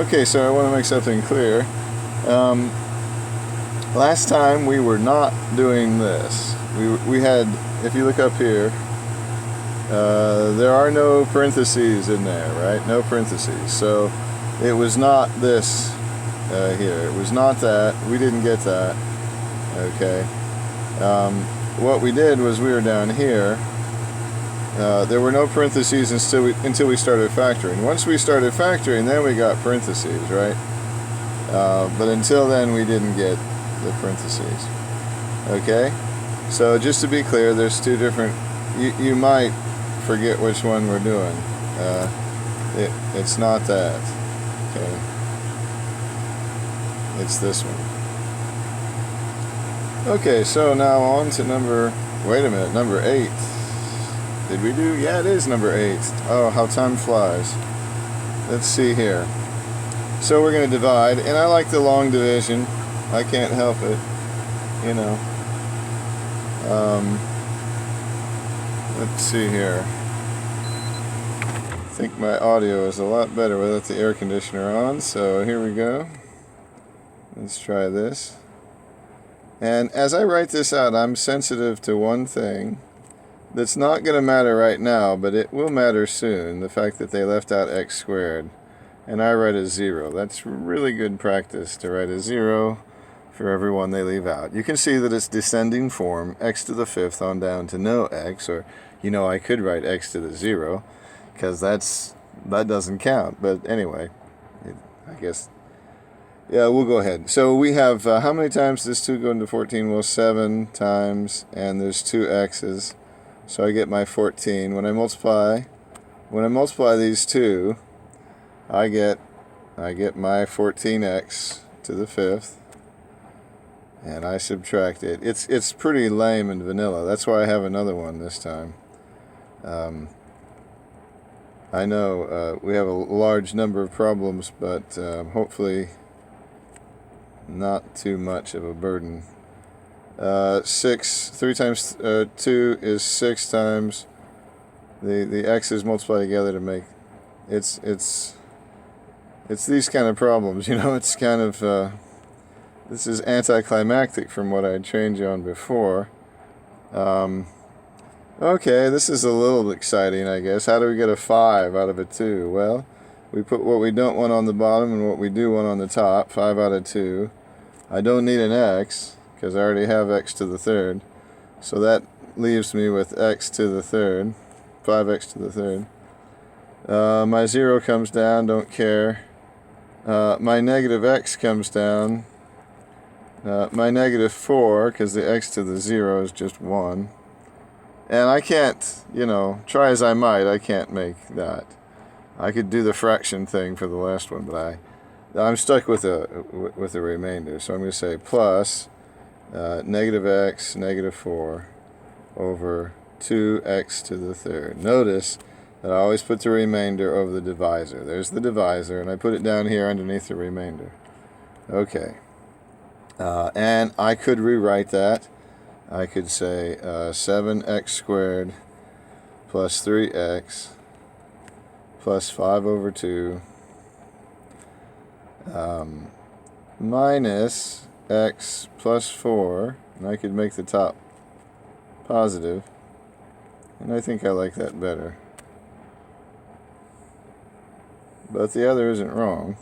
Okay, so I want to make something clear. Last time we were not doing this. We had, if you look up here, there are no parentheses in there, right? No parentheses. So it was not this here. It was not that. We didn't get that. Okay. What we did was we were down here. There were no parentheses until we started factoring. Once we started factoring, then we got parentheses, right? But until then, we didn't get the parentheses. Okay? So just to be clear, there's two different... You might forget which one we're doing. It's not that. Okay? It's this one. Okay, so now on to number... Wait a minute, number 8. Did we do? Yeah, it is number 8. Oh, how time flies. Let's see here. So we're going to divide, and I like the long division. I can't help it, you know. Let's see here. I think my audio is a lot better without the air conditioner on, so here we go. Let's try this. And as I write this out, I'm sensitive to one thing that's not going to matter right now, but it will matter soon. The fact that they left out x squared. And I write a 0. That's really good practice to write a 0 for every one they leave out. You can see that it's descending form, x to the 5th on down to no x, or, you know, I could write x to the 0, because that doesn't count. But anyway, I guess, yeah, we'll go ahead. So we have, how many times does 2 go into 14? Well, 7 times, and there's 2 x's. So I get my 14. When I multiply these two, I get my 14x to the 5th, and I subtract it. It's pretty lame and vanilla. That's why I have another one this time. I know we have a large number of problems, but hopefully not too much of a burden. 3 times 2 is 6 times the x's multiply together to make it's these kind of problems, you know. It's kind of this is anticlimactic from what I trained you on before. Okay, this is a little exciting, I guess. How do we get a 5 out of a 2? Well, we put what we don't want on the bottom and what we do want on the top. 5 out of 2. I don't need an x, because I already have x to the 3rd. So that leaves me with x to the 3rd. 5x to the 3rd. My 0 comes down, don't care. My negative x comes down. My negative 4, because the x to the 0 is just 1. And I can't, you know, try as I might, I can't make that. I could do the fraction thing for the last one, but I'm stuck with a remainder. So I'm going to say plus negative x, negative 4 over 2x to the 3rd. Notice that I always put the remainder over the divisor. There's the divisor, and I put it down here underneath the remainder. Okay. And I could rewrite that. I could say 7x squared plus 3x plus 5 over 2 minus x plus 4, and I could make the top positive, and I think I like that better. But the other isn't wrong.